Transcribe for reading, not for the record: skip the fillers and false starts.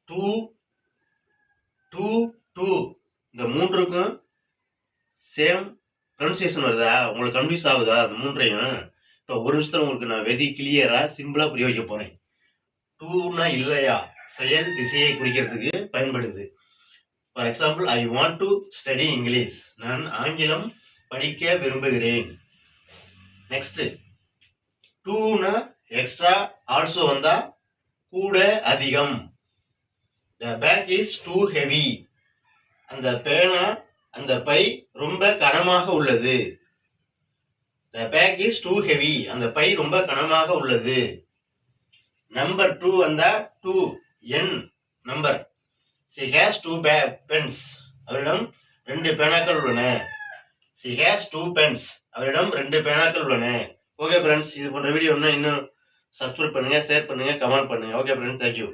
Two two two இந்த மூன்றுக்கும் same pronunciation வருதா? உங்களுக்கு கன்ஃபியூஸ் ஆகுதா? அந்த மூன்றையும் இப்போ ஒரு நிமிஷத்துல உங்களுக்கு நான் வெரி கிளியரா சிம்பிளா புரிய வைக்க போறேன். டூனா இல்லையா, செயல் திசையை குறிக்கிறதுக்கு பயன்படுது. For example, I want to study English. நான் ஆங்கிலம் படிக்க விரும்புகிறேன். நெக்ஸ்ட், டூனா எக்ஸ்ட்ரா ஆல்சோ வந்தா கூட, அதிகம். The bag is too heavy. அந்த பேனா, அந்த பை ரொம்ப கனமாக உள்ளது. The bag is too heavy. அந்த பை ரொம்ப கனமாக உள்ளது. நம்பர் 2 வந்தா 2 எண் நம்பர். She has 2 pens. அவரிடம் 2 பேனாக்கள் உள்ளன. She has 2 pens. அவரிடம் 2 பேனாக்கள் உள்ளன. ஓகே ஃப்ரெண்ட்ஸ், இது போன்ற வீடியோ இன்னும் சப்ஸ்கிரைப் பண்ணுங்க, ஷேர் பண்ணுங்க, கமெண்ட் பண்ணுங்க. Okay friends, thank you.